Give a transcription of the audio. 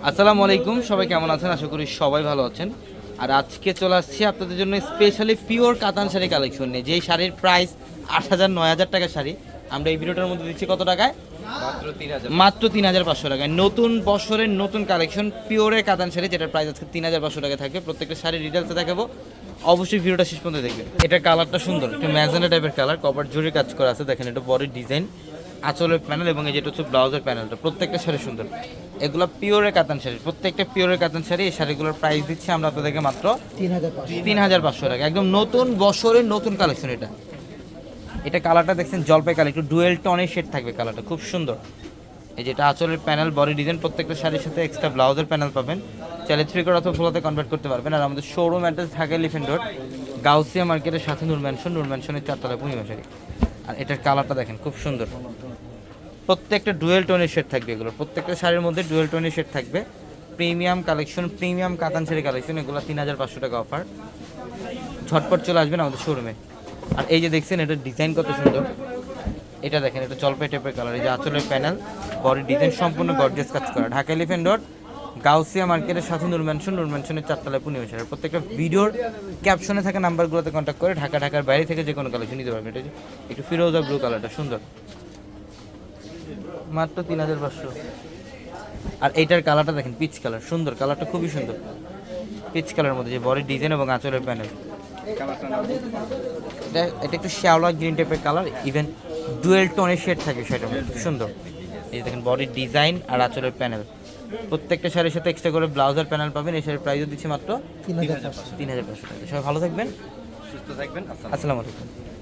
আসসালামু আলাইকুম, সবাই কেমন আছেন? আশা করি সবাই ভালো আছেন। আর আজকে চলে আসছি আপনাদের জন্য স্পেশালি পিওর কাতান শাড়ি কালেকশন নিয়ে। যেই শাড়ির প্রাইস 8,000 9,000 টাকা শাড়ি, আমরা এই ভিডিওটার মধ্যে দিচ্ছি কত টাকায়? মাত্র 3,500 টাকায়। নতুন বছরের নতুন কালেকশন পিওরের কাতান শাড়ি, যেটার প্রাইস আজকে 3,500 টাকা থাকবে। প্রত্যেকটা শাড়ি ডিটেলসে দেখাবো, অবশ্যই ভিডিওটা শেষ পর্যন্ত দেখবেন। এটার কালারটা সুন্দর, একটু ম্যাজেন্টা টাইপের কালার, কভার জুড়ে কাজ করা আছে। দেখেন এটা বডির ডিজাইন, আঁচলের প্যানেল এবং এই যেটা হচ্ছে ব্লাউজের প্যানেলটা, প্রত্যেকটা শাড়ি সুন্দর। এগুলো পিওরের কাতান শাড়ি, প্রত্যেকটা পিওরের কাতান শাড়ি। এই শাড়িগুলোর প্রাইস দিচ্ছি আমরা আপনাদেরকে মাত্র 3,500 টাকা। একদম নতুন বছরের নতুন কালেকশন এটা। এটা কালারটা দেখছেন জলপাই কালার, একটু ডুয়েল টনের শেড থাকবে, কালারটা খুব সুন্দর। এই যেটা আঁচলের প্যানেল, বডি ডিজাইন, প্রত্যেকটা শাড়ির সাথে এক্সট্রা ব্লাউজের প্যানেল পাবেন। চাইলে 3/4 অথবা ফুলাতে কনভার্ট করতে পারবেন। আর আমাদের showroom address Dhaka elephant road, Gausia মার্কেটের সাথে নূর ম্যানশনের 4তলায় পূর্ণিমা শাড়ি। আর এটার কালারটা দেখেন খুব সুন্দর, প্রত্যেকটা ডুয়েল টোনের শেড থাকবে। এগুলো প্রত্যেকটা শাড়ির মধ্যে ডুয়েল টোনের শেড থাকবে। প্রিমিয়াম কালেকশন, প্রিমিয়াম কাতান শাড়ি কালেকশন। এগুলো 3,500 টাকা অফার। ঝটপট চলে আসবেন আমাদের শোরুমে। আর এই যে দেখছেন এটার ডিজাইন কত সুন্দর, এটা দেখেন, এটা জলপাই টাইপের কালার। এই যে আঁচলের প্যানেল, বডি ডিজাইন সম্পূর্ণ গর্জিয়াস কাজ করা। ঢাকা এলিফ্যান্ট রোড, গাউসিয়া মার্কেটের সাথে নূর ম্যানশনের 4তলায় পূর্ণিমা শাড়ি। প্রত্যেকটা ভিডিওর ক্যাপশনে থাকা নাম্বারগুলোতে কন্ট্যাক্ট করে ঢাকার বাইরে থেকে যে কোনো কালেকশন নিতে পারবেন। এটা একটু ফিরোজা ব্লু কালারটা সুন্দর, মাত্র 3,500। আর এইটার কালারটা দেখেন পিচ কালার, সুন্দর কালারটা, খুবই সুন্দর পিচ কালারের মধ্যে যে বডি ডিজাইন এবং আঁচলের প্যানেল। এটা একটু শ্যাওলা গ্রিন টাইপের কালার, ইভেন ডুয়েল টোনের শেড থাকে, সেটা সুন্দর। এই দেখেন বডির ডিজাইন আর আঁচলের প্যানেল। প্রত্যেকটা শাড়ির সাথে এক্সট্রা করে ব্লাউজার প্যানেল পাবেন। এই শাড়ির প্রাইসও দিচ্ছি মাত্র 3,500 টাকা। সবাই ভালো থাকবেন, সুস্থ থাকবেন। আসসালামু আলাইকুম।